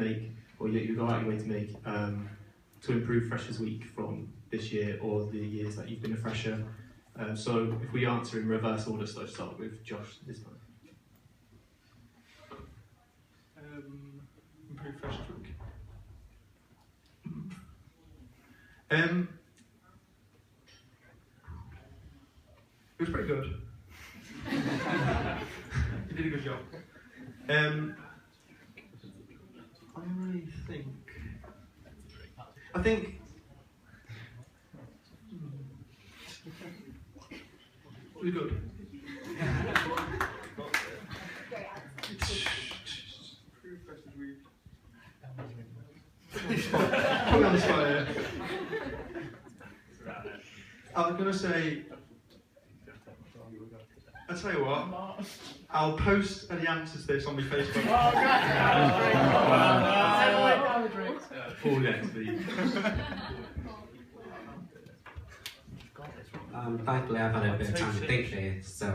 make, or you go out your way to make, to improve Freshers Week from this year or the years that you've been a fresher? So if we answer in reverse order, so let's start with Josh this time. Improve Freshers Week. It was pretty good. You did a good job. I think it was good. Put me on the spot here. I was going to say, I'll tell you what, I'll post the answers to this on my Facebook. For next week. Thankfully I've had a bit of time to think there, so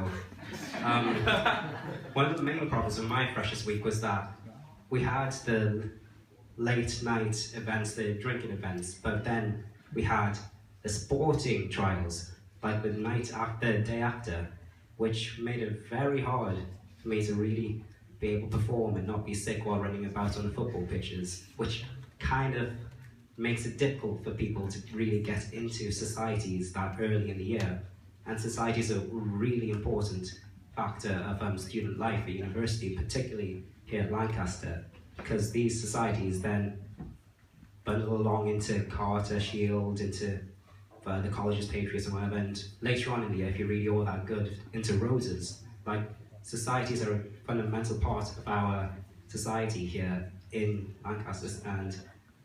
one of the main problems with my Freshers Week was that we had the late night events, the drinking events, but then we had the sporting trials, like the day after, which made it very hard for me to really be able to perform and not be sick while running about on the football pitches, which kind of makes it difficult for people to really get into societies that early in the year. And societies are a really important factor of student life at university, particularly here at Lancaster, because these societies then bundle along into Carter, Shield, into the college's Patriots and whatever, and later on in the year, if you're really all that good, into Roses. Like, societies are a fundamental part of our society here in Lancaster, and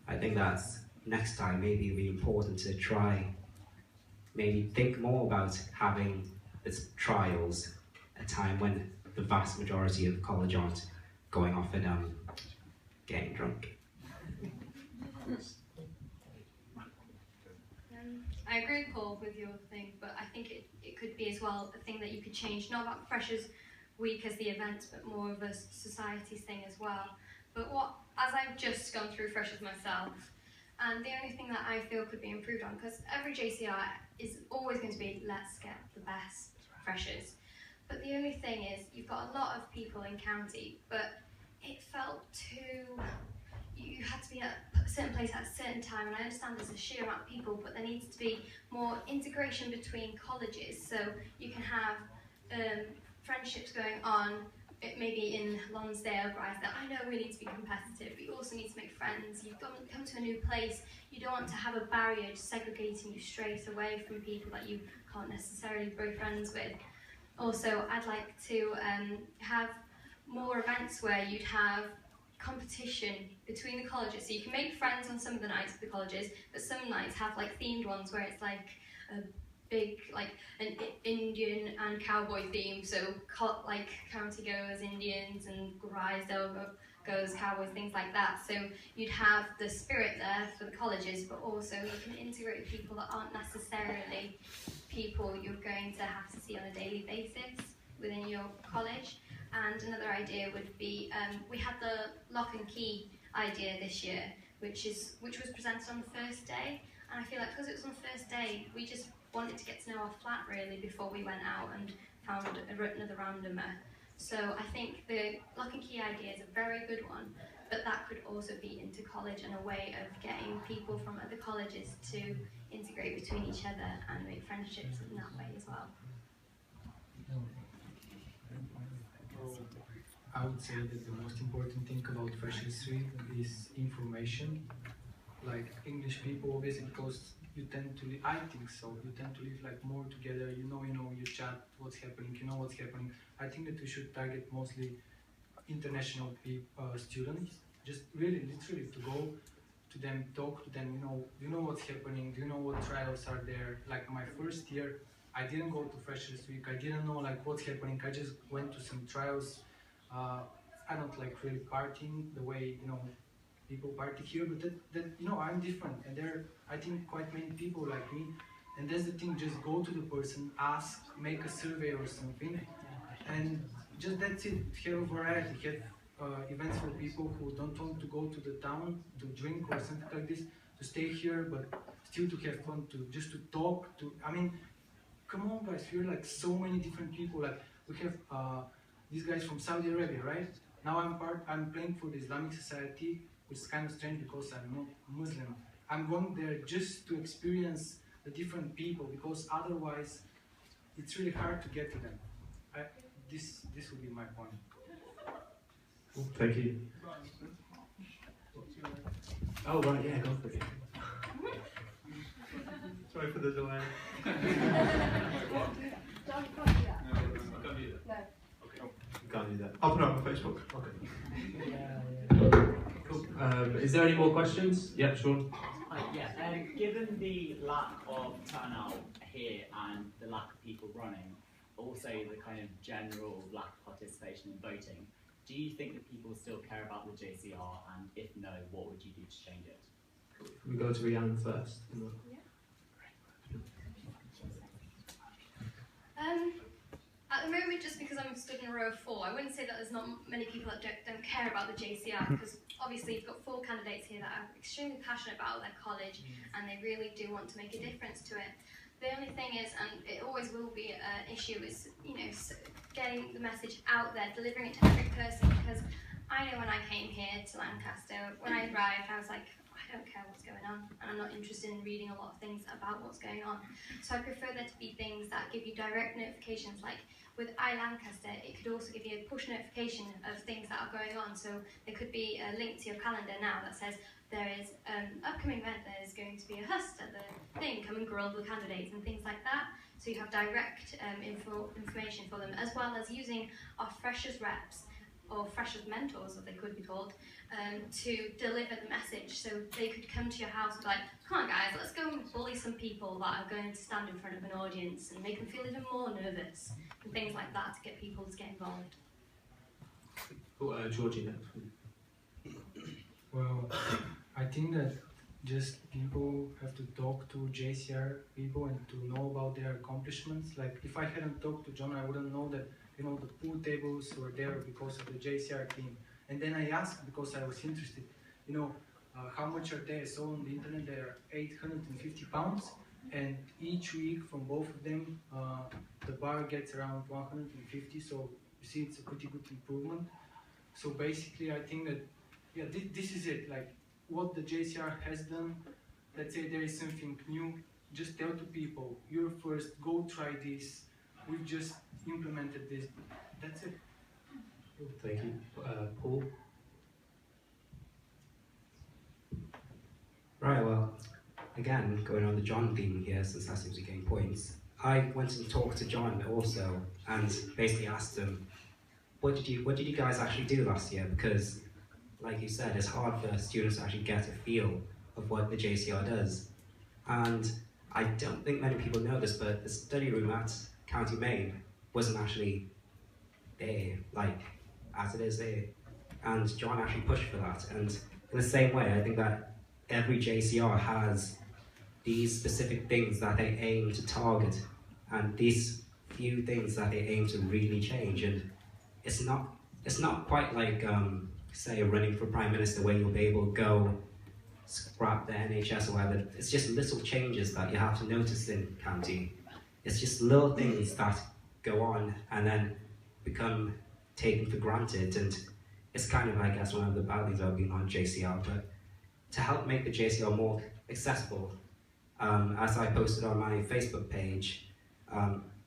I think that's next time maybe it'll be important to try, maybe think more about having its trials at a time when the vast majority of the college aren't going off and getting drunk. I agree with Paul with your thing, but I think it could be as well a thing that you could change, not about Freshers Week as the event, but more of a society's thing as well. But as I've just gone through Freshers myself, and the only thing that I feel could be improved on, because every JCR is always going to be, let's get the best Freshers. But the only thing is, you've got a lot of people in county, but it felt too, you had to be at a certain place at a certain time, and I understand there's a sheer amount of people, but there needs to be more integration between colleges, so you can have friendships going on, maybe in Lonsdale, Grisdale. I know we need to be competitive, but you also need to make friends. You've come to a new place, you don't want to have a barrier segregating you straight away from people that you can't necessarily be friends with. Also, I'd like to have more events where you'd have competition between the colleges, so you can make friends on some of the nights of the colleges, but some nights have like themed ones where it's like a big, like an Indian and cowboy theme, so like County goes Indians and Grisdale goes cowboys, things like that. So you'd have the spirit there for the colleges, but also you can integrate people that aren't necessarily people you're going to have to see on a daily basis within your college. And another idea would be, we had the lock and key idea this year, which was presented on the first day, and I feel like because it was on the first day, we just wanted to get to know our flat really before we went out and found another randomer. So I think the lock and key idea is a very good one, but that could also be into college and a way of getting people from other colleges to integrate between each other and make friendships in that way as well. I would say that the most important thing about Freshers Week is information. Like English people, obviously, because you tend to live, I think so, you tend to live like more together, you chat what's happening, you know what's happening. I think that we should target mostly international students, just really literally to go to them, talk to them, you know what's happening, do you know what trials are there. Like my first year, I didn't go to Freshers Week, I didn't know like what's happening, I just went to some trials. I don't like really partying the way, people party here, but that I'm different, and there are, I think, quite many people like me, and that's the thing, just go to the person, ask, make a survey or something, and just that's it, have a variety, have events for people who don't want to go to the town to drink or something like this, to stay here, but still to have fun, to just to talk. I mean, come on, guys, we're like so many different people. Like we have these guys from Saudi Arabia, right? Now I'm playing for the Islamic Society, which is kind of strange because I'm not Muslim. I'm going there just to experience the different people, because otherwise it's really hard to get to them. This would be my point. Thank you. Oh right, yeah, go for it. Sorry for the delay. Can't do that. I'll put it on my Facebook. Okay. Cool. Is there any more questions? Yeah, Sean. Given the lack of turnout here and the lack of people running, also the kind of general lack of participation in voting, do you think that people still care about the JCR, and if no, what would you do to change it? We go to Rhiannon first. At the moment, just because I'm stood in a row of 4, I wouldn't say that there's not many people that don't care about the JCR, because obviously you've got 4 candidates here that are extremely passionate about their college and they really do want to make a difference to it. The only thing is, and it always will be an issue, is getting the message out there, delivering it to every person, because I know when I came here to Lancaster, when I arrived, I was like, I don't care what's going on, and I'm not interested in reading a lot of things about what's going on. So I prefer there to be things that give you direct notifications, like with iLancaster, it could also give you a push notification of things that are going on. So there could be a link to your calendar now that says there is an upcoming event, there is going to be a Hust at the thing, come and grow the candidates and things like that. So you have direct information for them, as well as using our freshers reps, or freshers mentors, as they could be called, to deliver the message. So they could come to your house and be like, come on guys, let's go and bully some people that are going to stand in front of an audience and make them feel even more nervous, and things like that to get people to get involved. Georgie next. Well, I think that just people have to talk to JCR people and to know about their accomplishments. Like if I hadn't talked to John, I wouldn't know that the pool tables were there because of the JCR team. And then I asked because I was interested, how much are they? So on the internet they are 850 pounds, and each week from both of them the bar gets around 150. So you see, it's a pretty good improvement. So basically, I think that this is it. Like what the JCR has done. Let's say there is something new. Just tell to people, you're first. Go try this. We've just implemented this. That's it. Thank you. Paul? Right, well, again, going on the John theme here, since that seems to gain points, I went and talked to John also, and basically asked him, what did you guys actually do last year? Because, like you said, it's hard for students to actually get a feel of what the JCR does. And I don't think many people know this, but the study room at County Main wasn't actually there, like, as it is there. And John actually pushed for that. And in the same way, I think that every JCR has these specific things that they aim to target, and these few things that they aim to really change. And it's not quite like, say, running for Prime Minister, where you'll be able to go scrap the NHS or whatever. It's just little changes that you have to notice in county. It's just little things that go on and then become taken for granted, and it's kind of, I guess, one of the bad things about being on JCR. But to help make the JCR more accessible, as I posted on my Facebook page,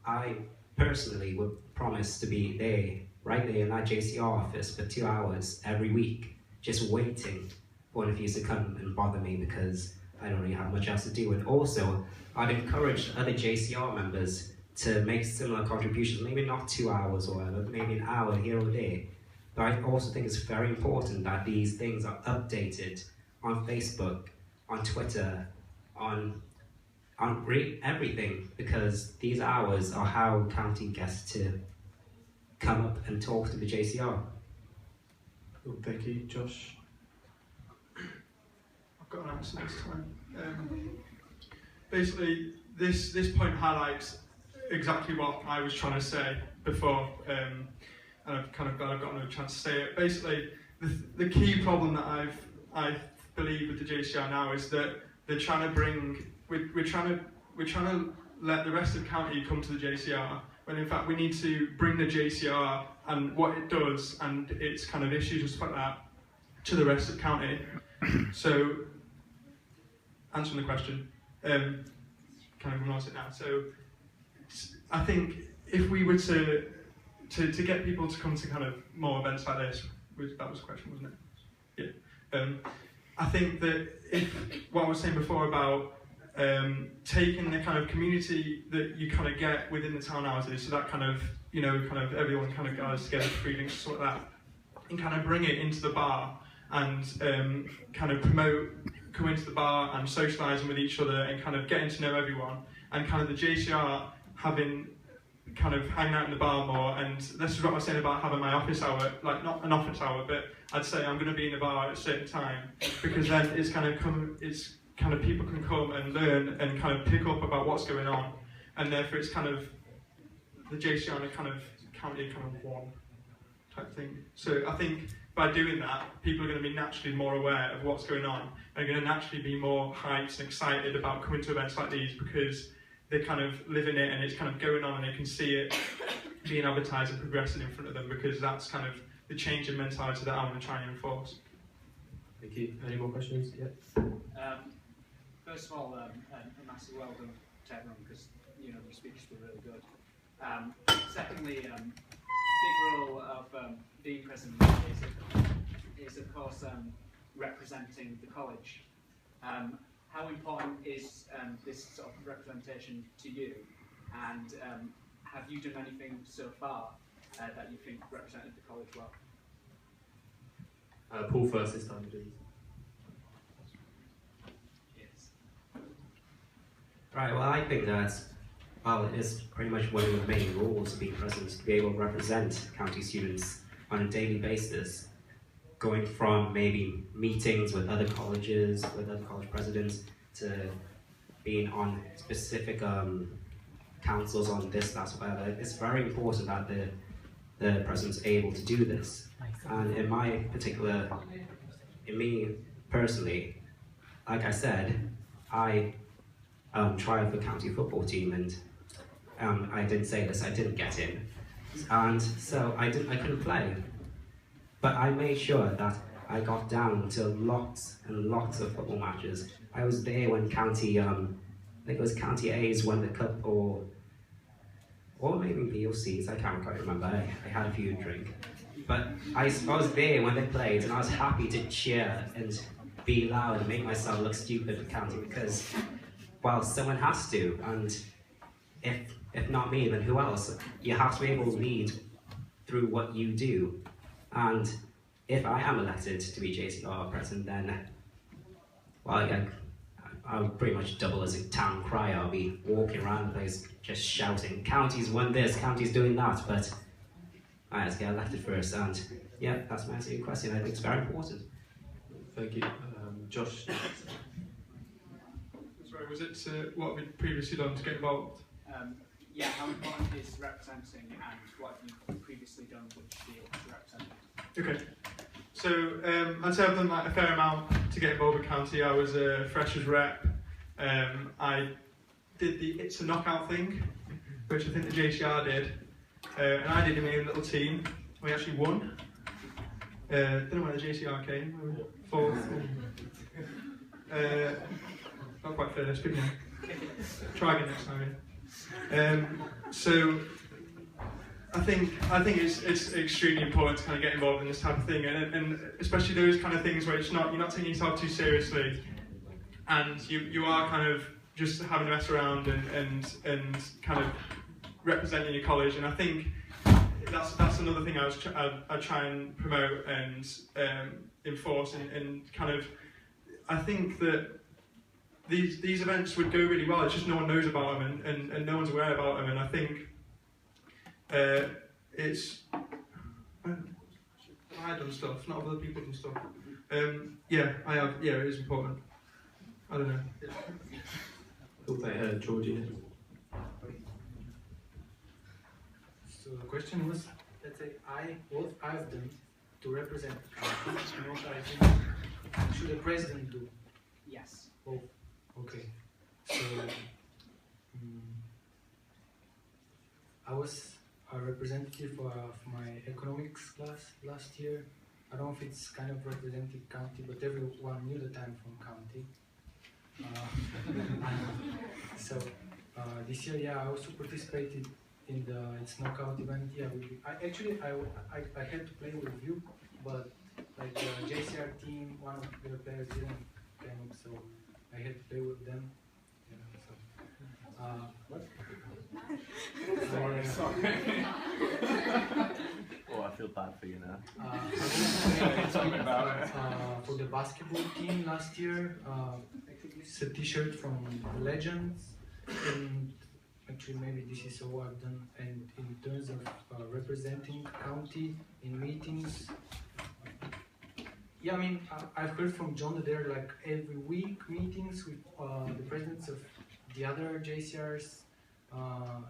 I personally would promise to be there, right there in that JCR office for 2 hours every week, just waiting for one of you to come and bother me, because I don't really have much else to do. And also, I'd encourage other JCR members to make similar contributions, maybe not 2 hours or whatever, maybe an hour here or there. But I also think it's very important that these things are updated on Facebook, on Twitter, on everything, because these hours are how county gets to come up and talk to the JCR. Cool, thank you. Josh? I've got an answer this time. Basically, this point highlights exactly what I was trying to say before. and I've kind of glad I've got another chance to say it. Basically, the key problem that I believe with the JCR now is that they're trying to bring, we're trying to let the rest of the county come to the JCR, when in fact we need to bring the JCR and what it does and its kind of issues and stuff like that to the rest of the county. So, answering the question, kind of realize it now. So, I think if we were to get people to come to kind of more events like this, that was the question, wasn't it? Yeah. I think that if what I was saying before about taking the kind of community that you kind of get within the townhouses, so that kind of, you know, kind of everyone kind of goes together for free drinks, sort of that, and kind of bring it into the bar and kind of promote coming to the bar and socialising with each other and kind of getting to know everyone, and kind of the JCR having kind of hanging out in the bar more. And this is what I was saying about having my office hour, like not an office hour, but I'd say I'm going to be in the bar at a certain time, because then it's kind of people can come and learn and kind of pick up about what's going on, and therefore it's kind of the JCR and a kind of county kind of one type thing. So I think by doing that, people are going to be naturally more aware of what's going on, and are going to naturally be more hyped and excited about coming to events like these, because they kind of live in it and it's kind of going on and they can see it being advertised and progressing in front of them, because that's kind of the change in mentality that I want to try and enforce. Thank you. Any more questions? Yeah. First of all, a massive well done to everyone, because you know your speeches were really good. Secondly, big role of being president is of course representing the college. How important is this sort of representation to you, and have you done anything so far that you think represented the college well? Paul first this time, please. Yes. Right, well, I think that, well, it is pretty much one of the main roles of being president, to be able to represent county students on a daily basis, going from maybe meetings with other colleges, with other college presidents, to being on specific councils on this, that, whatever. It's very important that the president's able to do this. And in me personally, like I said, I tried for the county football team, and I didn't say this, I didn't get in, and so I couldn't play. But I made sure that I got down to lots and lots of football matches. I was there when county, I think it was County A's won the cup, or maybe B or C's, I can't quite remember. I had a few drink. But I was there when they played, and I was happy to cheer and be loud and make myself look stupid for county, because, well, someone has to, and if not me, then who else? You have to be able to lead through what you do. And if I am elected to be JCR president, then, well, I'll pretty much double as a town crier. I'll be walking around the place just shouting, county's won this, county's doing that, but I have to get elected first. And yeah, that's my answer to your question. I think it's very important. Thank you. Josh? Sorry, was it what we'd previously done to get involved? Yeah, how important is representing, and what have you previously done which you feel to represent? Okay, so I'd say I've done like a fair amount to get involved with county. I was a freshers rep. I did the It's a Knockout thing, which I think the JCR did, and I did in my own little team. We actually won. Don't know where the JCR came. We were fourth. Not quite first, but yeah. Try again next time. So I think it's extremely important to kind of get involved in this type of thing, and especially those kind of things where you're not taking yourself too seriously, and you are kind of just having a mess around and kind of representing your college. And I think that's another thing I try and promote and enforce, and kind of, I think that these events would go really well. It's just no one knows about them, and no one's aware about them. And I think I've done stuff, not other people done stuff. Yeah, I have. Yeah, it is important. I don't know. I thought I heard Georgie. So the question was? let's say, what I've done to represent the county, and what I think should the president do? Yes. Oh, okay. So, I was a representative of my economics class last year. I don't know if it's kind of represented county, but everyone knew that I'm from county. So this year, yeah, I also participated in the knockout event. Yeah, I had to play with you, but like the JCR team, one of the players didn't come up, so I had to play with them. What? Sorry. Oh, I feel bad for you now. For the basketball team last year, it's a t-shirt from Legends, and actually maybe this is all I've done. And in terms of representing county in meetings, yeah, I mean, I've heard from John that there are like every week meetings with the presidents of the other JCRs,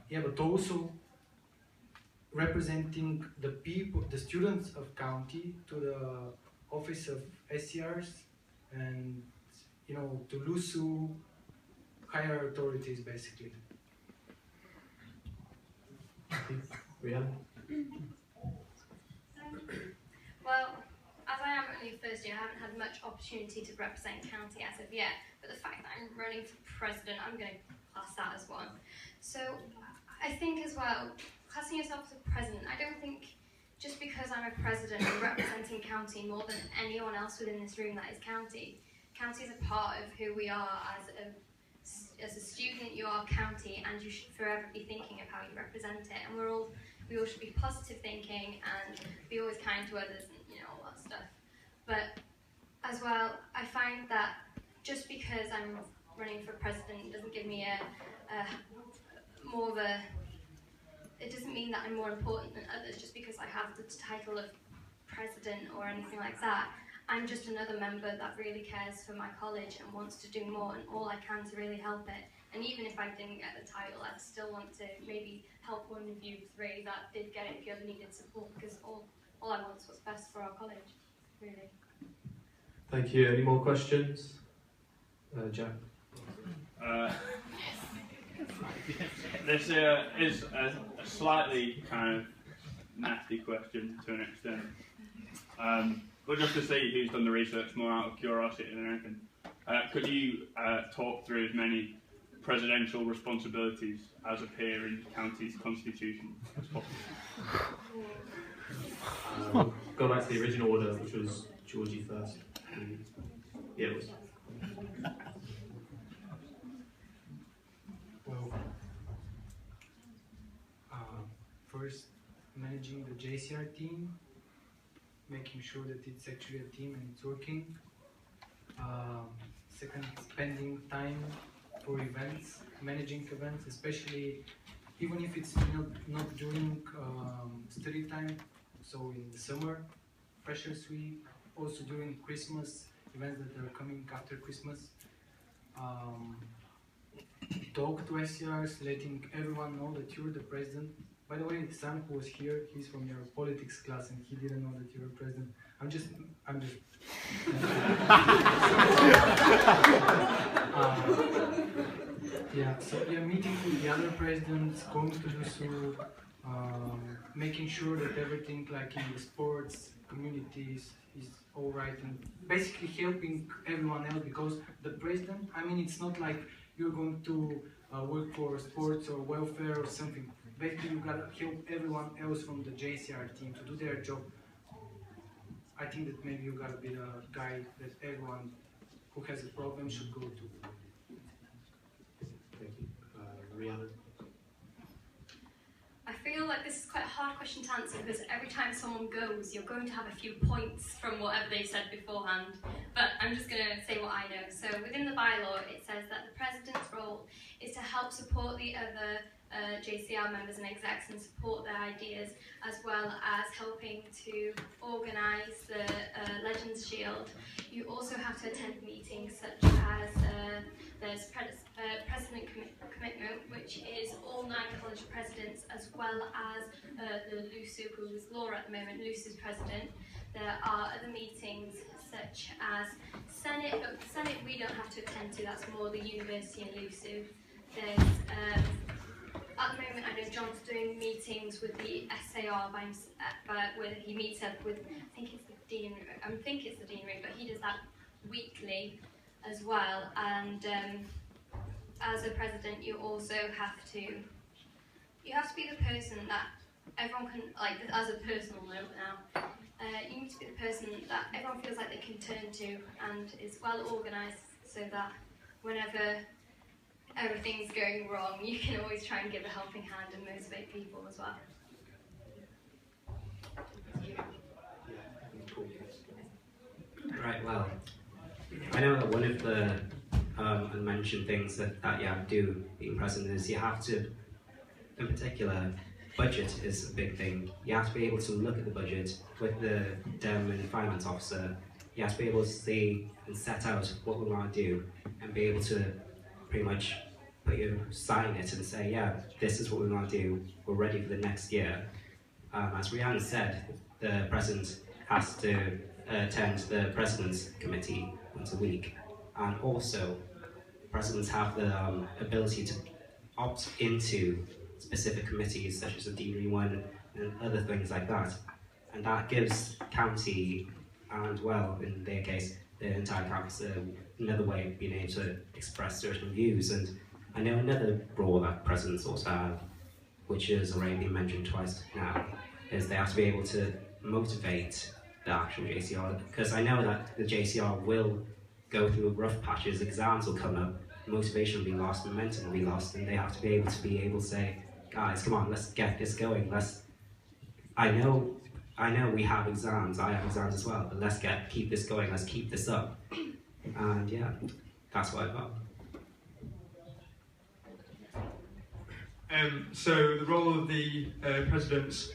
yeah, but also representing the people, the students of county to the office of SCRs, and you know, to LUSU, higher authorities basically. Rihanna? Well, as I am only a first year, I haven't had much opportunity to represent county as of yet, but the fact that I'm running for president, I'm going to class that as one. So I think as well, classing yourself as a president, I don't think just because I'm a president and representing county more than anyone else within this room that is county. County is a part of who we are as a student. You are county, and you should forever be thinking of how you represent it. And we all should be positive thinking and be always kind to others, and you know, all that stuff. But as well, I find that just because I'm running for president doesn't give me it doesn't mean that I'm more important than others just because I have the title of president or anything like that. I'm just another member that really cares for my college and wants to do more and all I can to really help it. And even if I didn't get the title, I'd still want to maybe help one of you three that did get it if you ever needed support, because all I want is what's best for our college, really. Thank you. Any more questions? Jack? This is a slightly kind of nasty question to an extent. But just to see who's done the research more out of curiosity than anything. Could you talk through as many presidential responsibilities as appear in the county's constitution as possible? Go back to the original order, which was Georgie first. Yeah, it was. Well, first, managing the JCR team, making sure that it's actually a team and it's working. Second, spending time for events, managing events, especially even if it's not during study time, so in the summer, Freshers Week, also during Christmas, events that are coming after Christmas. Talk to SCRs, letting everyone know that you're the president. By the way, Sam, who was here, he's from your politics class and he didn't know that you're president. I'm just yeah, so yeah, meeting with the other presidents, going to LUSU, making sure that everything like in the sports communities is all right, and basically helping everyone else, because the president, I mean, it's not like you're going to work for sports or welfare or something. Basically, you gotta help everyone else from the JCR team to do their job. I think that maybe you gotta be the guy that everyone who has a problem should go to. Thank you. Rihanna? I feel like this is quite a hard question to answer because every time someone goes, you're going to have a few points from whatever they said beforehand. But I'm just going to say what I know. So within the bylaw, it says that the president's role is to help support the other JCR members and execs and support their ideas, as well as helping to organise the Legends Shield. You also have to attend meetings such as there's President Commitment, which is all 9 college presidents, as well as the LUSU, who is Laura at the moment, LUSU's president. There are other meetings such as Senate, but Senate we don't have to attend to, that's more the university and LUSU. There's at the moment, I know John's doing meetings with the SAR, where he meets up with, I think it's the deanery, but he does that weekly as well. And as a president, you also have to be the person that everyone can, like, as a personal note now, you need to be the person that everyone feels like they can turn to and is well organised, so that whenever everything's going wrong, you can always try and give a helping hand and motivate people as well. Right, well, I know that one of the unmentioned things that you have to do being president is you have to, in particular, budget is a big thing. You have to be able to look at the budget with the Dem and Finance Officer. You have to be able to see and set out what we want to do and be able to pretty much sign it and say, yeah, this is what we want to do, we're ready for the next year. As Rhiannon said, the President has to attend the President's Committee once a week, and also Presidents have the ability to opt into specific committees such as the deanery one and other things like that, and that gives county and, well, in their case, the entire campus another way of being able to express certain views. And I know another role that presidents also have, which has already been mentioned twice now, is they have to be able to motivate the actual JCR, because I know that the JCR will go through rough patches, exams will come up, motivation will be lost, momentum will be lost, and they have to be able to say, guys, come on, let's get this going. I know we have exams, I have exams as well, but let's keep this going, let's keep this up. And yeah, that's what I got. So the role of the presidents,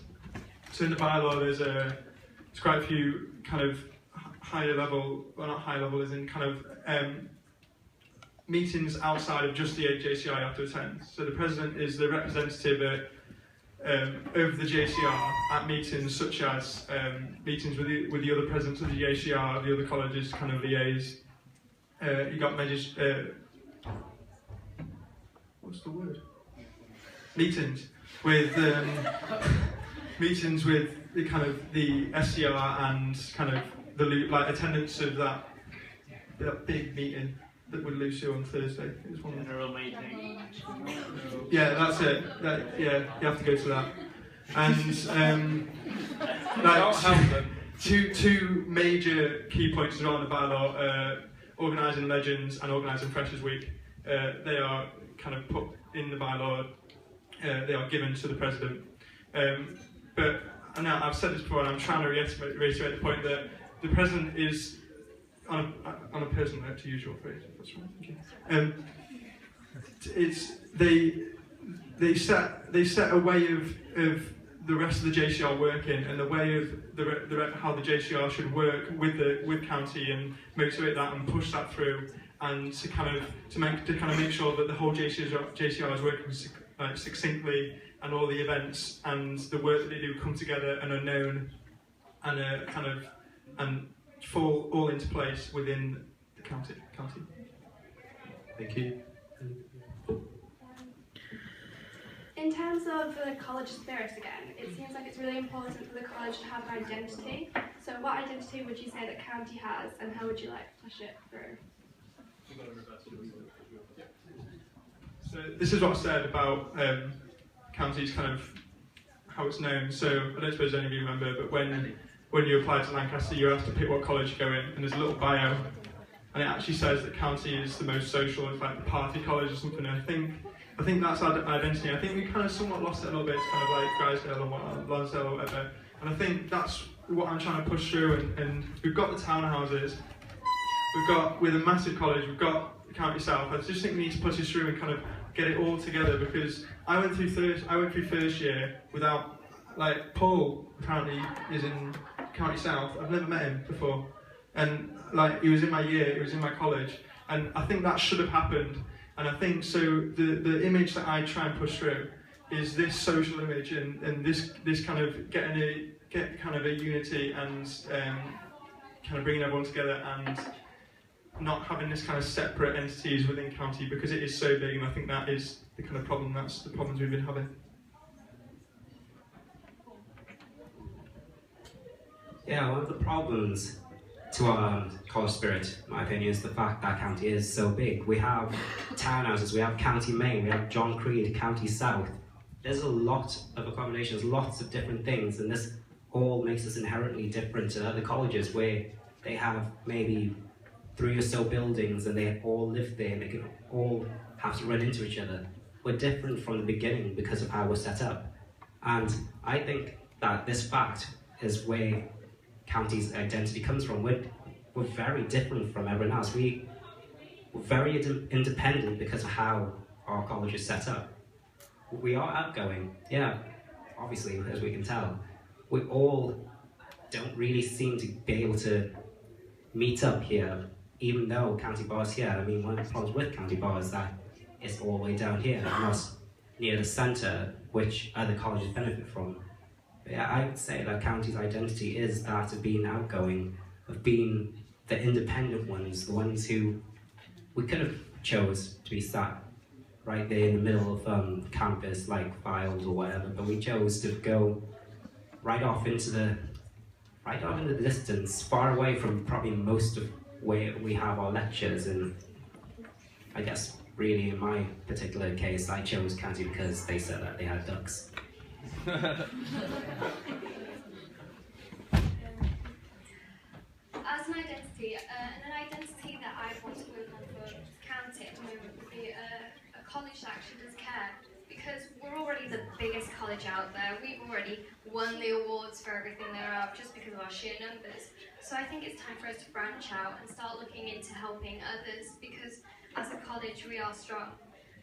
so in the bylaw there's quite a few kind of higher level, well not high level as in kind of meetings outside of just the JCR you have to attend. So the president is the representative of the JCR at meetings such as meetings with the other presidents of the JCR, the other colleges, kind of liaise. You got what's the word? Meetings with the kind of the SCR and kind of the like attendance of that big meeting that would LUSU on Thursday. General meeting. Yeah, that's it. Yeah, you have to go to that. And like two major key points around the bylaw: organising Legends and organising Freshers Week. They are kind of put in the bylaw. They are given to the president. But I know I've said this before, and I'm trying to reiterate the point that the president is, on a personal note, to use your phrase, if that's right, thank you. They set a way of the rest of the JCR working, and the way of how the JCR should work with county and motivate that and push that through, and to make sure that the whole JCR is working succinctly, and all the events and the work that they do come together and are known and fall all into place within the county. Thank you. In terms of the college spirit again, it seems like it's really important for the college to have an identity. So what identity would you say that county has, and how would you like to push it through? So this is what I said about counties, kind of how it's known. So I don't suppose any of you remember, but when you apply to Lancaster, you have to pick what college you go in, and there's a little bio, and it actually says that county is the most social, it's like the party college or something. And I think that's our identity. I think we kind of somewhat lost it a little bit. It's kind of like Drysdale and Lonsdale or whatever. And I think that's what I'm trying to push through. And we've got the townhouses. with a massive college, we've got County South. I just think we need to push this through and kind of get it all together, because I went through first year without, like, Paul apparently is in County South. I've never met him before, and like he was in my year, he was in my college, and I think that should have happened. And I think so. The image that I try and push through is this social image and this kind of get kind of a unity and kind of bringing everyone together and not having this kind of separate entities within county, because it is so big, and I think that is the kind of problem. That's the problems we've been having. Yeah, one of the problems to our college spirit, in my opinion, is the fact that county is so big. We have townhouses, we have County Main, we have John Creed, County South. There's a lot of accommodations, lots of different things, and this all makes us inherently different to other colleges where they have maybe 3 or so buildings and they all live there and they can all have to run into each other. We're different from the beginning because of how we're set up. And I think that this fact is where county's identity comes from. We're very different from everyone else. We're very independent because of how our college is set up. We are outgoing, yeah, obviously, as we can tell. We all don't really seem to be able to meet up here, even though County Bar's here. I mean, one of the problems with County Bar is that it's all the way down here, not near the centre, which other colleges benefit from. But yeah, I would say that County's identity is that of being outgoing, of being the independent ones, the ones who we could have chose to be sat right there in the middle of campus, like Files or whatever, but we chose to go right off into the distance, far away from probably most of where we have our lectures. And I guess really in my particular case, I chose County because they said that they had ducks. As an identity, and an identity that I want to work on for county at the moment would be a college that actually does care, because we're already the biggest college out there. We've already won the awards for everything there are just because of our sheer numbers. So I think it's time for us to branch out and start looking into helping others, because as a college we are strong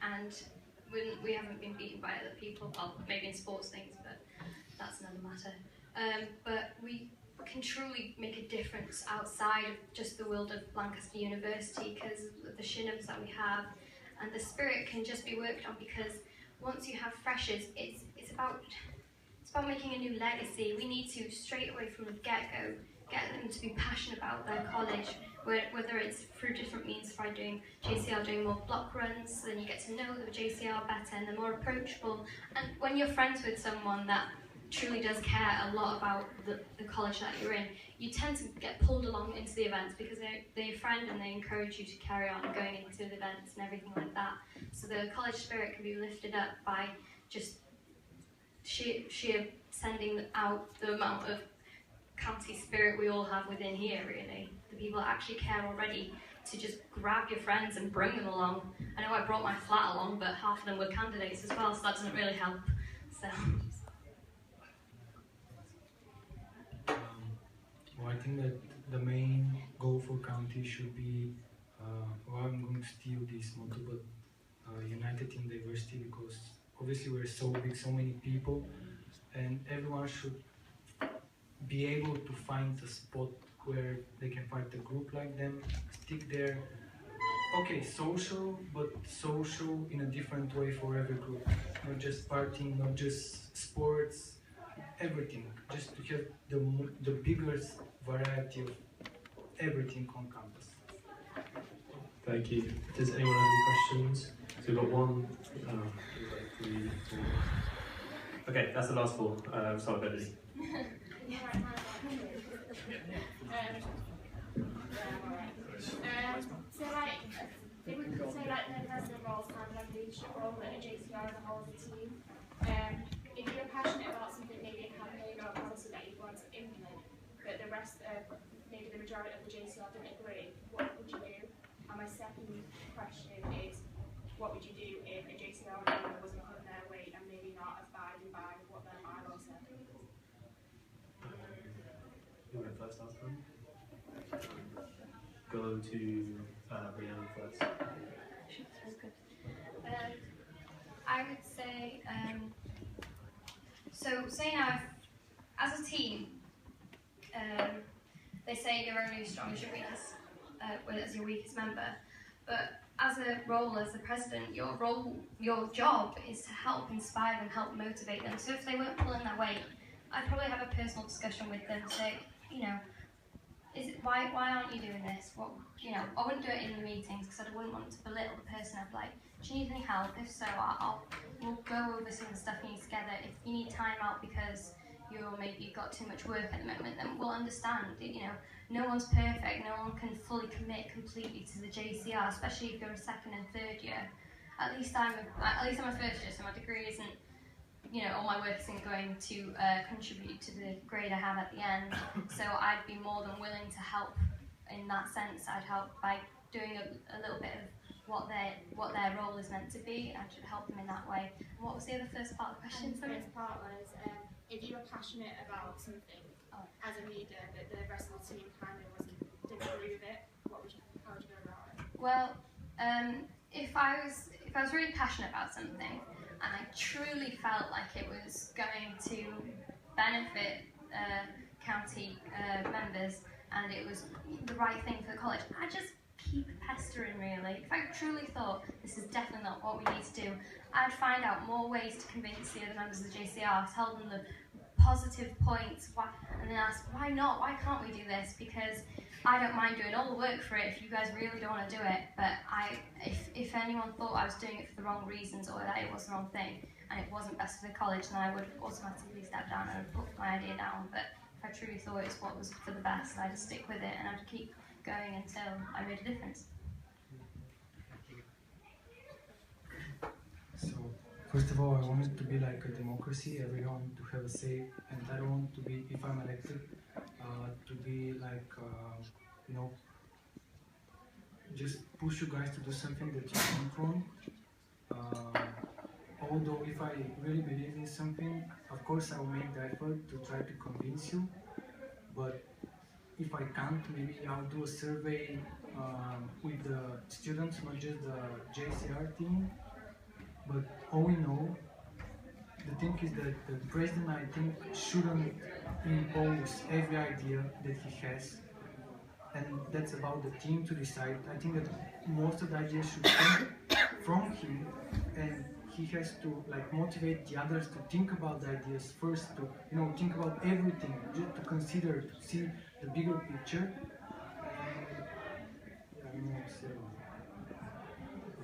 and we haven't been beaten by other people, well, maybe in sports things, but that's another matter. But we can truly make a difference outside of just the world of Lancaster University, because of the sheer numbers that we have, and the spirit can just be worked on, because once you have freshers, it's about making a new legacy. We need to, straight away from the get-go, get them to be passionate about their college, whether it's through different means, by doing JCR, doing more block runs, so then you get to know the JCR better and they're more approachable. And when you're friends with someone that truly does care a lot about the college that you're in, you tend to get pulled along into the events because they're your friend and they encourage you to carry on going into the events and everything like that. So the college spirit can be lifted up by just sheer sending out the amount of county spirit we all have within here, really. The people that actually care already, to just grab your friends and bring them along. I know I brought my flat along, but half of them were candidates as well, so that doesn't really help. So. Well, I think that the main goal for county should be, well, I'm going to steal this motto, but united in diversity, because obviously we're so big, so many people, and everyone should be able to find a spot where they can find a group like them, stick there. Okay, social, but social in a different way for every group. Not just partying, not just sports, everything. Just to have the biggest variety of everything on campus. Thank you. Does anyone have any questions? So we've got one, three, four. Okay, that's the last four. Sorry, Beverly. So like, if we could say like the president role is kind of like a leadership role at a JCR as a whole as a team. If you're passionate about something, maybe a campaign or a policy that you want to implement, but the rest, maybe the majority of the JCR don't agree, what would you do? And my second question is, what would you do if a JCR member wasn't pulling their weight and maybe not abiding by what their bylaws said? You went first last time. Go go to Rhiannon first. I would say, so say now, as a team, they say you're only as strong as your weakest, as your weakest member, but as a role as the president, your job is to help inspire them, help motivate them. So if they weren't pulling their weight, I'd probably have a personal discussion with them, say, why aren't you doing this? I wouldn't do it in the meetings because I wouldn't want to belittle the person. I'd be like, do you need any help? If so, we'll go over some of the stuff you need together. If you need time out because you've got too much work at the moment, then we'll understand. No one's perfect. No one can fully commit completely to the JCR, especially if you're a second and third year. At least I'm a first year, so my degree isn't. All my work isn't going to contribute to the grade I have at the end. So I'd be more than willing to help in that sense. I'd help by doing a little bit of what their role is meant to be. I should help them in that way. What was the other first part of the question? The first part was if you were passionate about something as a leader, but the rest of the team kind of didn't agree with it, how would you go about it? Well, if I was really passionate about something and I truly felt like it was going to benefit county members and it was the right thing for the college, I'd just keep pestering really. If I truly thought this is definitely not what we need to do, I'd find out more ways to convince the other members of the JCR, tell them the positive points, and then ask, why not? Why can't we do this? Because I don't mind doing all the work for it if you guys really don't want to do it, but if anyone thought I was doing it for the wrong reasons or that it was the wrong thing and it wasn't best for the college, then I would automatically step down and put my idea down. But if I truly thought it's what was for the best, I'd just stick with it and I'd keep going until I made a difference. So, first of all, I want it to be like a democracy, everyone to have a say, and I don't want to be, if I'm elected, to be like, just push you guys to do something that you come from. Although if I really believe in something, of course I will make the effort to try to convince you, but if I can't, maybe I'll do a survey with the students, not just the JCR team. But all we know, the thing is that the president, I think, shouldn't impose every idea that he has, and that's about the team to decide. I think that most of the ideas should come from him, and he has to motivate the others to think about the ideas first, to think about everything, just to consider, to see the bigger picture. I don't know what to say about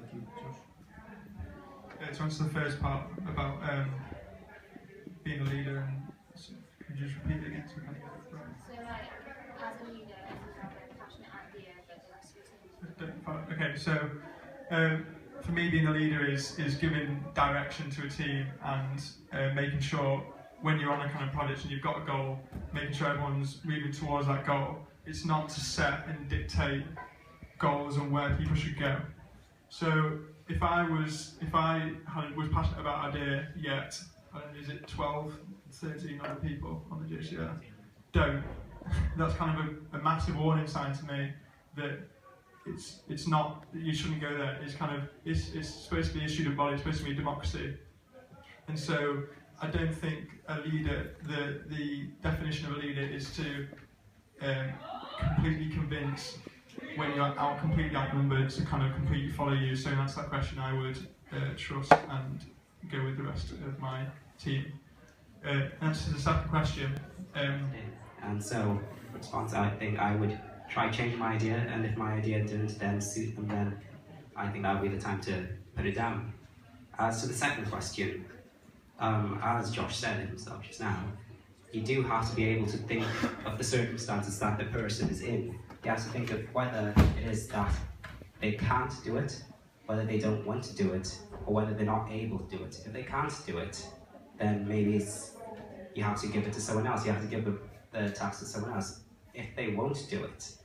it. Josh. To answer the first part about being a leader, and could you just repeat it again so we can get it right? So as a leader, you have a passionate idea, but the rest of your team. Okay, so for me, being a leader is giving direction to a team and making sure when you're on a kind of project and you've got a goal, making sure everyone's moving towards that goal. It's not to set and dictate goals and where people should go. So if I was passionate about an idea, yet is it 12, 13 other people on the JCR don't? That's kind of a massive warning sign to me that it's not, you shouldn't go there. It's supposed to be a student body, it's supposed to be democracy. And so I don't think a leader, the definition of a leader is to completely convince when you're completely outnumbered to kind of completely follow you. So that's that question I would trust and go with the rest of my team. Answer to the second question. And so, response, I think I would try change my idea, and if my idea didn't then suit them, then I think that would be the time to put it down. As to the second question, as Josh said himself just now, you do have to be able to think of the circumstances that the person is in. You have to think of whether it is that they can't do it, whether they don't want to do it, or whether they're not able to do it. If they can't do it, then maybe you have to give it to someone else. You have to give the task to someone else. If they won't do it,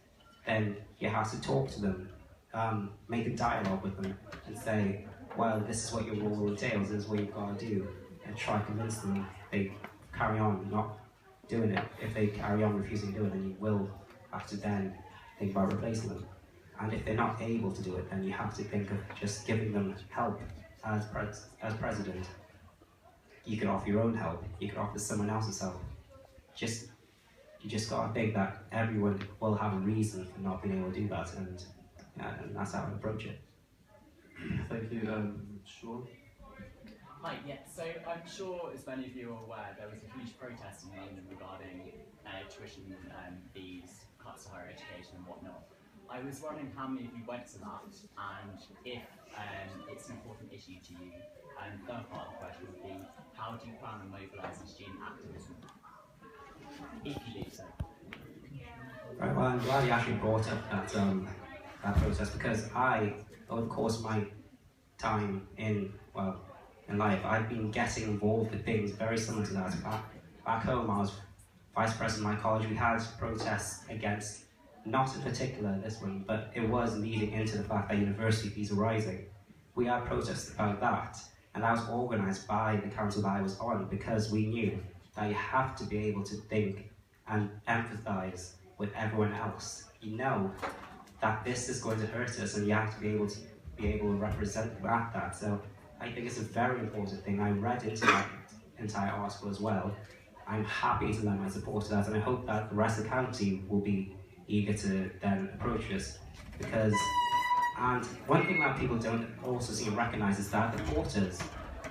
then you have to talk to them, make a dialogue with them, and say, well, this is what your role entails, this is what you've got to do, and try to convince them they carry on not doing it. If they carry on refusing to do it, then you will have to then think about replacing them. And if they're not able to do it, then you have to think of just giving them help as president. You could offer your own help, you could offer someone else's help. You just got to think that everyone will have a reason for not being able to do that, and that's how I approach it. Thank you, Sean. Hi, yeah, so I'm sure as many of you are aware, there was a huge protest in London regarding tuition fees, cuts to higher education and whatnot. I was wondering how many of you went to that, and if it's an important issue to you. And the third part of the question would be, how do you plan on mobilising student activism? If you do so. Right, well, I'm glad you actually brought up that process, because over the course of my time in life, I've been getting involved with things very similar to that. Back home, I was vice president of my college. We had protests against, not in particular this one, but it was leading into the fact that university fees were rising. We had protests about that, and that was organised by the council that I was on, because we knew that you have to be able to think and empathise with everyone else. You know that this is going to hurt us, and you have to be able to represent them at that. So I think it's a very important thing. I read into that entire article as well. I'm happy to lend my support to that, and I hope that the rest of the county will be eager to then approach this. And one thing that people don't also seem to recognise is that the porters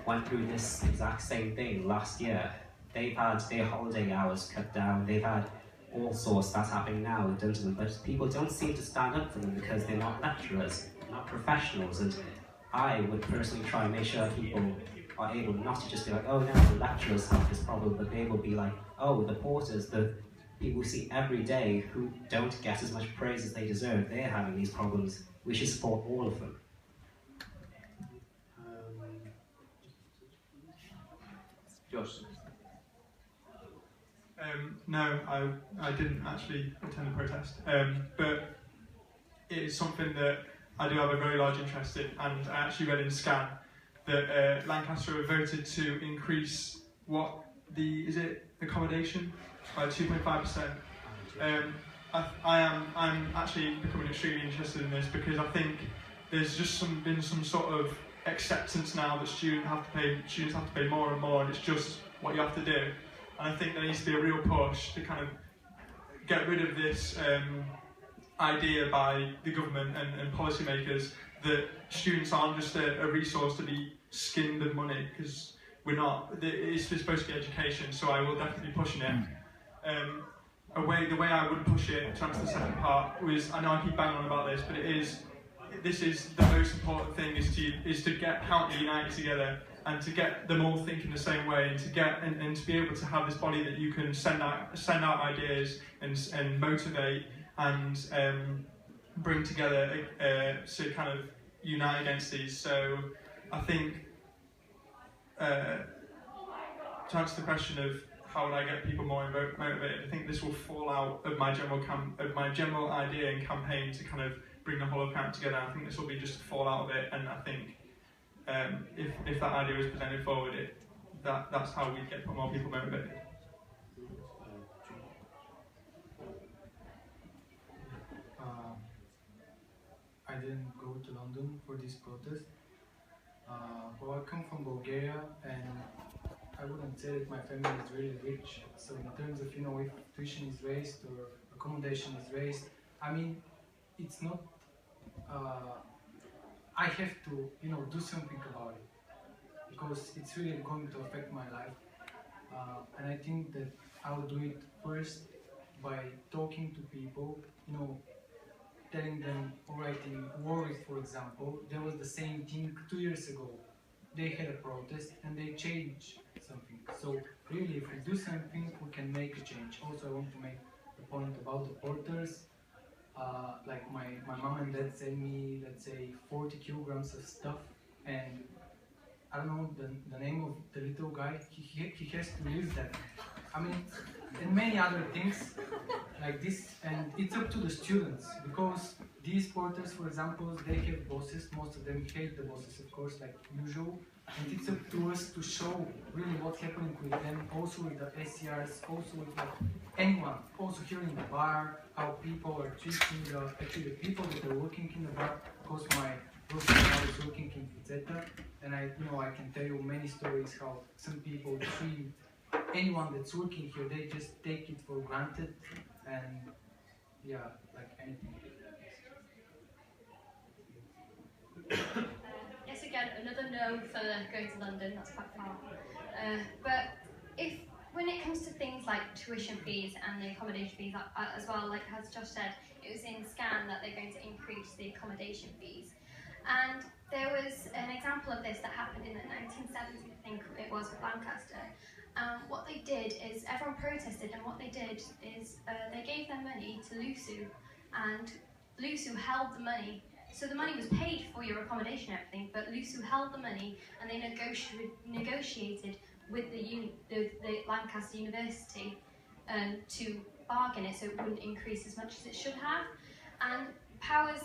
went through this exact same thing last year. They've had their holiday hours cut down, they've had all sorts that's happening now done to them, but people don't seem to stand up for them because they're not lecturers, not professionals. And I would personally try and make sure that people are able not to just be like, oh no, the lecturers have this problem, but they will be like, oh, the porters, the people we see every day who don't get as much praise as they deserve, they're having these problems. We should support all of them. Josh. No, I didn't actually attend the protest, but it is something that I do have a very large interest in, and I actually read in Scan that Lancaster have voted to increase accommodation by 2.5%. I'm actually becoming extremely interested in this, because I think there's just been some sort of acceptance now that students have to pay more and more, and it's just what you have to do. And I think there needs to be a real push to kind of get rid of this idea by the government and policymakers that students aren't just a resource to be skinned of money, because we're not. It's supposed to be education, so I will definitely be pushing it. The way I would push it, to answer the second part, was, I know I keep banging on about this, but this is the most important thing, is to get county united together, and to get them all thinking the same way, and to be able to have this body that you can send out ideas and motivate and bring together to kind of unite against these. So I think to answer the question of how would I get people more motivated, I think this will fall out of my general idea and campaign to kind of bring the whole of camp together. I think this will be just a fallout of it, and I think if that idea is presented forward, that's how we get more people motivated. I didn't go to London for this protest. Well, I come from Bulgaria, and I wouldn't say that my family is really rich. So in terms of, if tuition is raised or accommodation is raised, I mean, it's not. I have to, do something about it, because it's really going to affect my life. And I think that I'll do it first by talking to people, telling them, alright, in Warwick, for example, there was the same thing 2 years ago. They had a protest and they changed something. So really, if we do something, we can make a change. Also, I want to make the point about the porters. Like my mom and dad send me, let's say, 40 kilograms of stuff, and I don't know the name of the little guy. He has to use that. I mean, and many other things like this, and it's up to the students, because these porters, for example, they have bosses, most of them hate the bosses, of course, like usual, and it's up to us to show really what's happening with them, also with the SCRs, also with like anyone, also here in the bar, how people are treating the people that are working in the bar, because my brother is working in etc. And I can tell you many stories how some people treat anyone that's working here, they just take it for granted, and yeah, like anything. Yes, again, another no for going to London, that's quite far. But when it comes to things like tuition fees and the accommodation fees as well, like as Josh said, it was in SCAN that they're going to increase the accommodation fees. And there was an example of this that happened in the 1970s, I think it was, with Lancaster. What they did is, everyone protested, and what they did is they gave their money to LUSU, and LUSU held the money. So the money was paid for your accommodation and everything, but LUSU held the money, and they negotiated with the Lancaster University to bargain it so it wouldn't increase as much as it should have. And powers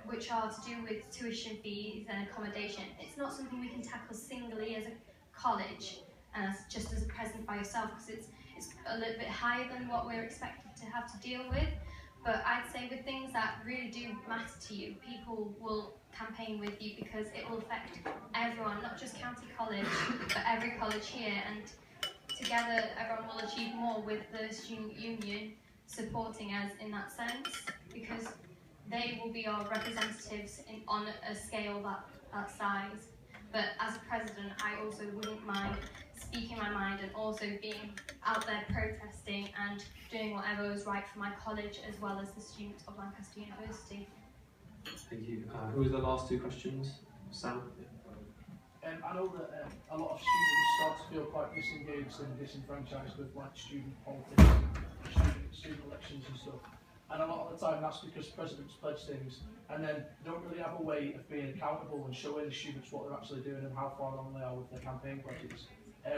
which are to do with tuition fees and accommodation, it's not something we can tackle singly as a college and just as a president by yourself, because it's a little bit higher than what we're expected to have to deal with. But I'd say with things that really do matter to you, people will campaign with you because it will affect everyone, not just County College, but every college here. And together, everyone will achieve more with the student union supporting us in that sense, because they will be our representatives on a scale that size. But as a president, I also wouldn't mind speaking my mind and also being out there protesting and doing whatever is right for my college as well as the students of Lancaster University. Thank you. Who was the last two questions? Sam? I know that a lot of students start to feel quite disengaged and disenfranchised with like student politics and student elections and stuff. And a lot of the time that's because presidents pledge things and then don't really have a way of being accountable and showing the students what they're actually doing and how far along they are with their campaign pledges.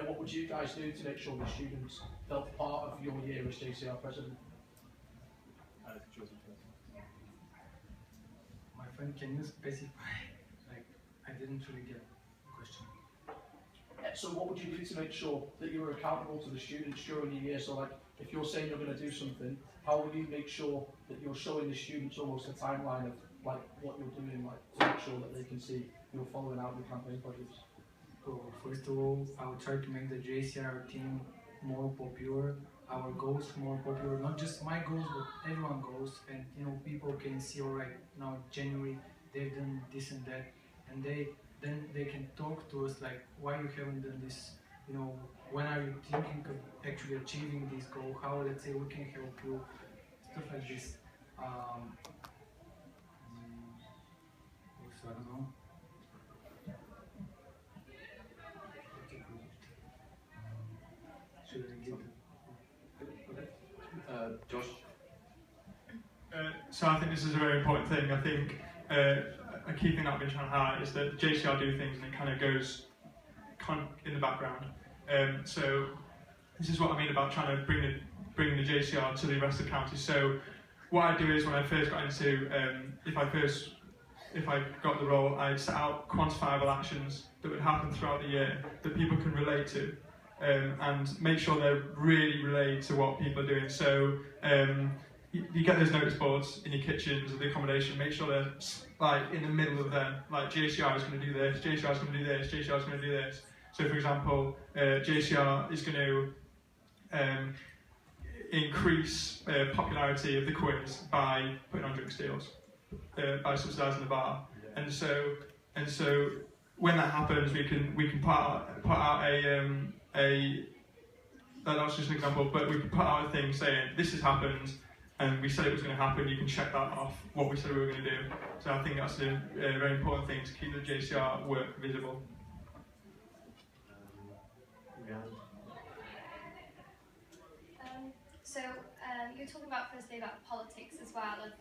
What would you guys do to make sure the students felt part of your year as JCR president? My friend, can you specify? Like, I didn't really get the question. So what would you do to make sure that you were accountable to the students during the year? So like, if you're saying you're going to do something, how will you make sure that you're showing the students almost a timeline of like what you're doing, like to make sure that they can see you're following out your campaign projects? So first of all, I will try to make the JCR team more popular, our goals more popular, not just my goals, but everyone's goals, and people can see, all right, now January they've done this and that, and then they can talk to us like, why you haven't done this, when are you thinking of actually achieving this goal, how, let's say, we can help you, stuff like this. Also, I don't know. Josh? So I think this is a very important thing. I think a key thing that I've been trying to highlight is that JCR do things and it kind of goes in the background. So this is what I mean about trying to bring the JCR to the rest of the county. So what I do is when I first got into, if I got the role, I'd set out quantifiable actions that would happen throughout the year that people can relate to. And make sure they're really related to what people are doing. So you get those notice boards in your kitchens or the accommodation, make sure they're like in the middle of them, like JCR is going to do this, JCR is going to do this, JCR is going to do this. So for example, JCR is going to increase popularity of the quiz by putting on drink deals, by subsidising the bar. And so when that happens, we can put out that's just an example, but we can put out a thing saying this has happened and we said it was going to happen, you can check that off what we said we were going to do. So I think that's a very important thing to keep the JCR work visible. So you were talking about firstly about politics as well as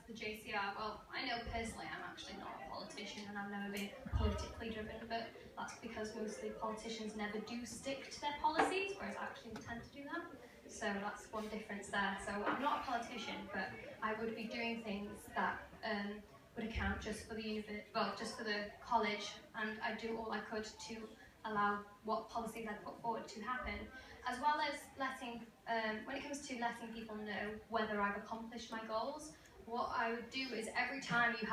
the JCR. Well, I know personally I'm actually not a politician. politician and I've never been politically driven, but that's because mostly politicians never do stick to their policies, whereas I actually tend to do that. So that's one difference there. So I'm not a politician, but I would be doing things that would account just for the just for the college, and I do all I could to allow what policies I put forward to happen, as well as letting, when it comes to letting people know whether I've accomplished my goals. What I would do is every time you've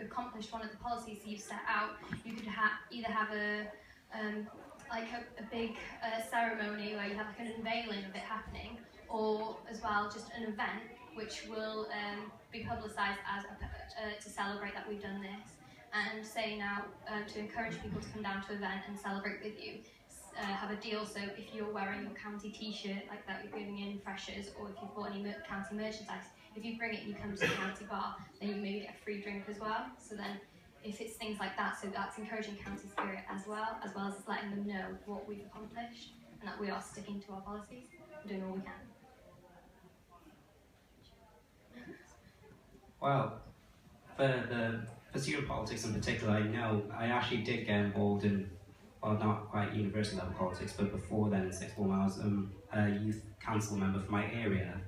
accomplished one of the policies you've set out, you could either have a big ceremony where you have like an unveiling of it happening, or as well just an event which will be publicised as to celebrate that we've done this, and say now to encourage people to come down to the event and celebrate with you. Have a deal, so if you're wearing your county t-shirt like that, you're giving in freshers, or if you've bought any county merchandise, if you bring it and you come to the county bar, then you maybe get a free drink as well. So then if it's things like that, so that's encouraging county spirit as well as letting them know what we've accomplished and that we are sticking to our policies and doing all we can. Well, for student politics in particular, I know I actually did get involved in, well, not quite university level politics, but before then in sixth form I was a youth council member for my area,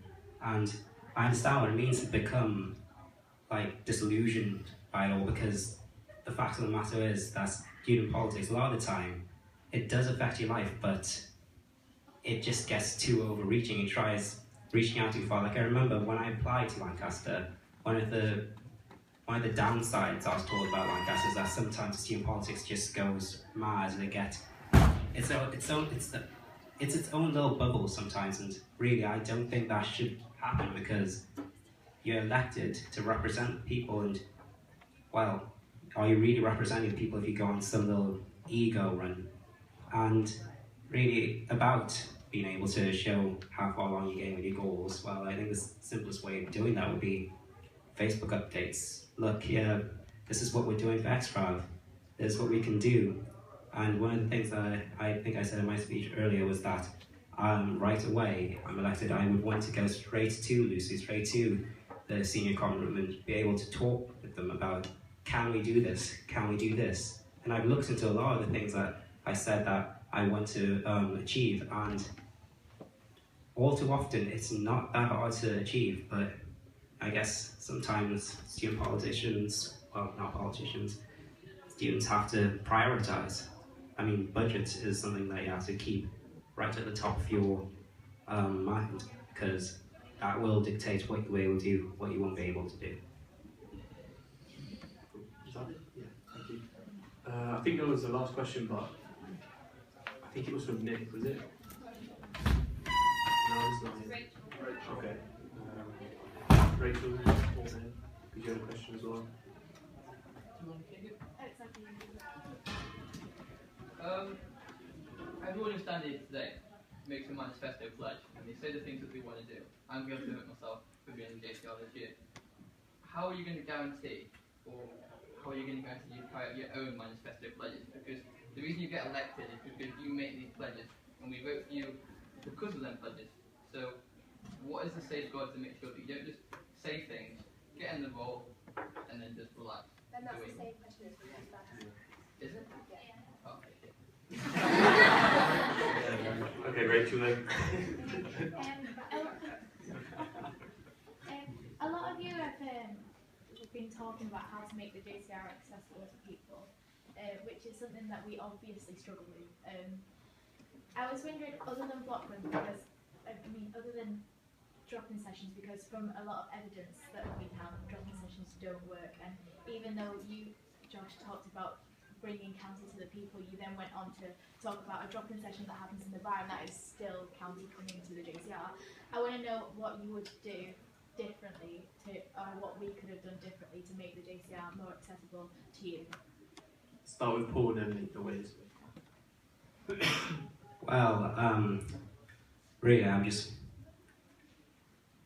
and I understand what it means to become like disillusioned by it all, because the fact of the matter is that student politics, a lot of the time, it does affect your life, but it just gets too overreaching. It tries reaching out too far. Like I remember when I applied to Lancaster, one of the downsides I was told about Lancaster is that sometimes student politics just goes mad and it's its own little bubble sometimes, and really I don't think that should happen, because you're elected to represent people, and well, are you really representing people if you go on some little ego run? And really about being able to show how far along you're getting with your goals, well, I think the simplest way of doing that would be Facebook updates. Look, here, this is what we're doing for XPRAV. This is what we can do. And one of the things that I think I said in my speech earlier was that right away, I'm elected, I would want to go straight to Lucy, straight to the senior common room and be able to talk with them about, can we do this? Can we do this? And I've looked into a lot of the things that I said that I want to achieve, and all too often it's not that hard to achieve, but I guess sometimes student politicians, well, not politicians, students have to prioritize. I mean, budget is something that you have to keep right at the top of your mind, because that will dictate what you'll be able to do, what you won't be able to do. Is that it? Yeah, thank you. I think that was the last question, but I think it was from Nick, was it? No, it's not. Rachel. Okay. Rachel, did you have a question as well? Everyone who stands here today makes a manifesto pledge, and they say the things that they want to do. I'm going to do it myself for being in JCR this year. How are you going to guarantee, or how are you going to guarantee you carry out your own manifesto pledges? Because the reason you get elected is because you make these pledges, and we vote for you because of them pledges. So, what is the safeguard to make sure that you don't just say things, get in the role, and then just relax? Then that's the same question as the first. Is it? Yeah. Oh, okay. Okay, Rachel then. A lot of you have been talking about how to make the JCR accessible to people, which is something that we obviously struggle with. I was wondering, other than block rooms, because other than drop-in sessions, because from a lot of evidence that we have, drop-in sessions don't work. And even though you, Josh, talked about bringing county to the people, you then went on to talk about a drop-in session that happens in the bar, and that is still county coming to the JCR. I want to know what you would do differently or what we could have done differently to make the JCR more accessible to you. Start with Paul and then make the ways. Well, really,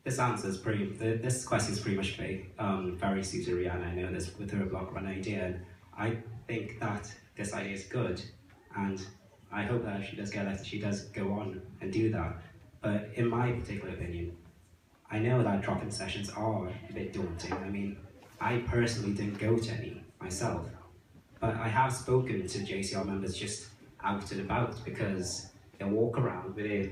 this question is pretty much very suited to Rihanna. I know this with her block run idea, and I think that this idea is good, and I hope that if she does get elected, she does go on and do that. But in my particular opinion, I know that drop-in sessions are a bit daunting. I mean, I personally didn't go to any myself, but I have spoken to JCR members just out and about because they'll walk around with their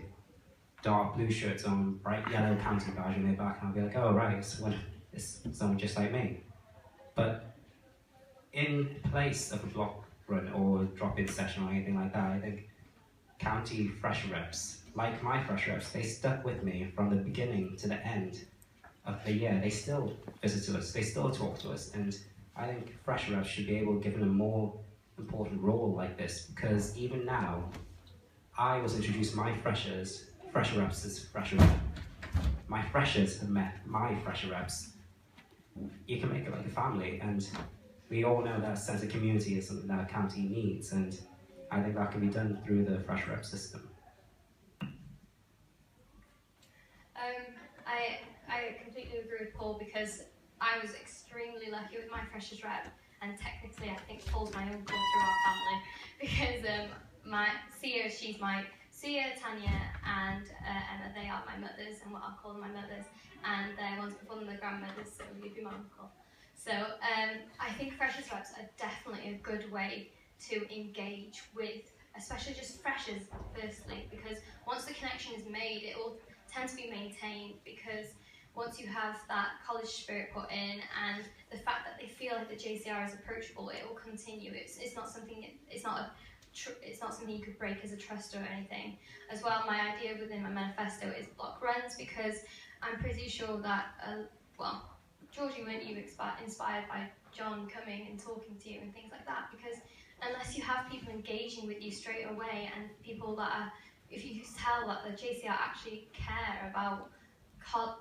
dark blue shirts on, bright yellow county badge on their back, and I'll be like, oh right, it's someone just like me. But in place of a block run or drop-in session or anything like that, I think county fresh reps, like my fresh reps, they stuck with me from the beginning to the end of the year. They still visit us, they still talk to us, and I think fresh reps should be able to give them a more important role like this, because even now, I was introduced my fresher reps as fresher rep. My freshers have met my fresher reps. You can make it like a family, and we all know that sense of community is something that a county needs, and I think that can be done through the fresh rep system. I completely agree with Paul, because I was extremely lucky with my freshers rep, and technically I think Paul's my uncle through our family, because my Sia, she's my Sia, Tanya and Emma, they are my mothers, and what I'll call them my mothers, and ones before them the grandmothers, so you'd be my uncle. So I think freshers reps are definitely a good way to engage with, especially just freshers firstly, because once the connection is made, it will tend to be maintained, because once you have that college spirit put in and the fact that they feel like the JCR is approachable, it will continue. It's not something you could break as a trust or anything. As well, my idea within my manifesto is block runs, because I'm pretty sure that, Georgie, weren't you inspired by John coming and talking to you and things like that? Because unless you have people engaging with you straight away, and people that are, if you just tell that the JCR actually care about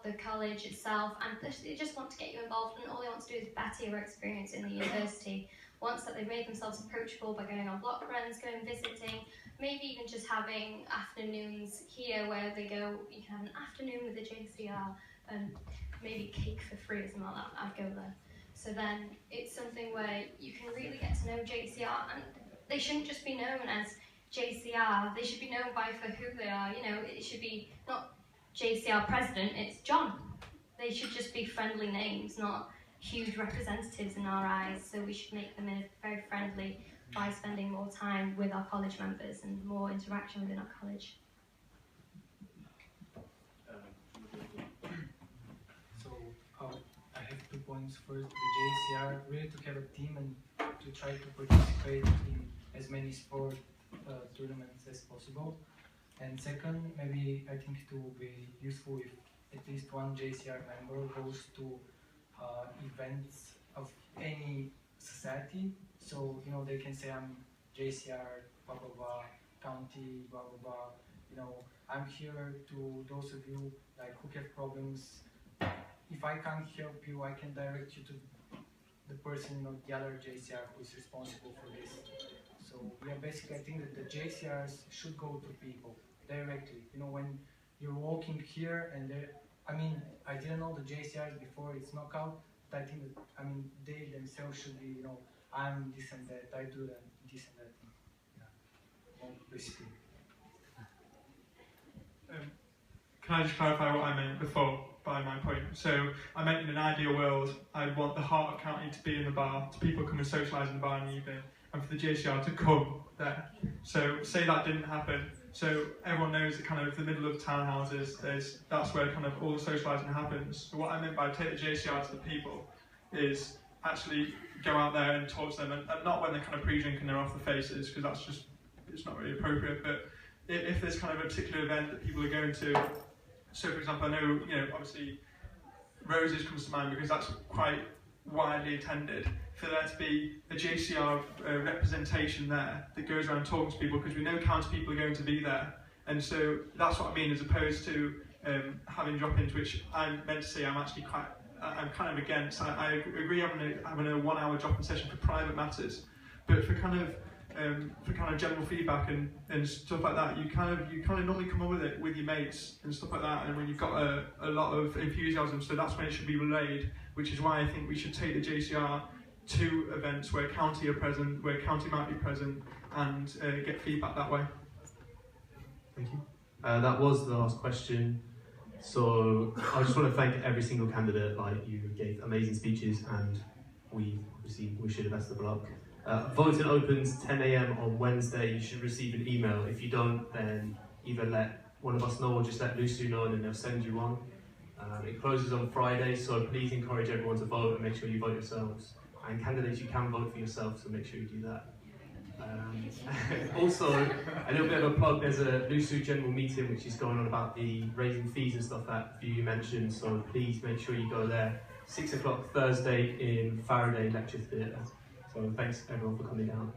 the college itself, and they just want to get you involved, and all they want to do is better your experience in the university. Once that they've made themselves approachable by going on block runs, going visiting, maybe even just having afternoons here where they go, you can have an afternoon with the JCR, and maybe cake for free or something like that, I'd go there. So then it's something where you can really get to know JCR, and they shouldn't just be known as JCR, they should be known by for who they are. You know, it should be not JCR president, it's John. They should just be friendly names, not huge representatives in our eyes, so we should make them very friendly by spending more time with our college members and more interaction within our college. So I have 2 points. First, the JCR really to have a team and to try to participate in as many sport tournaments as possible. And second, maybe I think it will be useful if at least one JCR member goes to events of any society. So, you know, they can say, I'm JCR, blah, blah, blah, county, blah, blah, blah. You know, I'm here to those of you like who have problems. If I can't help you, I can direct you to the person, you know, the other JCR who is responsible for this. So yeah, basically I think that the JCRs should go to people directly. You know, when you're walking here and there, I mean, I didn't know the JCRs before it's knockout, but I think that, I mean, they themselves should be, you know, I'm this and that, I do that, this and that. Yeah, well, basically. Can I just clarify what I meant before by my point? So I meant in an ideal world, I'd want the heart of county to be in the bar, to people come and socialise in the bar in the evening, and for the JCR to come there. So say that didn't happen. So everyone knows that kind of the middle of townhouses, that's where kind of all the socialising happens. So what I meant by take the JCR to the people is actually go out there and talk to them, and not when they're kind of pre-drink and they're off the faces, because that's just, it's not really appropriate. But if there's kind of a particular event that people are going to, so for example, I know, you know, obviously Roses comes to mind because that's quite widely attended. For there to be a JCR representation there that goes around talking to people, because we know county people are going to be there, and so that's what I mean, as opposed to having drop-ins, which I'm meant to say I'm actually I'm kind of against. I agree having a 1 hour drop-in session for private matters, but for kind of general feedback and stuff like that, you kind of normally come up with it with your mates and stuff like that, and when you've got a lot of enthusiasm, so that's when it should be relayed, which is why I think we should take the JCR to events where county are present, where county might be present, and get feedback that way. Thank you. That was the last question. So I just want to thank every single candidate. Like, you gave amazing speeches, and we obviously wish you the best of luck. Voting opens 10 AM on Wednesday. You should receive an email. If you don't, then either let one of us know or just let Lucy know, and then they'll send you one. It closes on Friday, so please encourage everyone to vote and make sure you vote yourselves. And candidates, you can vote for yourself, so make sure you do that. Also, a little bit of a plug, there's a Lusu general meeting which is going on about the raising fees and stuff that you mentioned, so please make sure you go there. 6 o'clock Thursday in Faraday Lecture Theatre. So thanks everyone for coming down.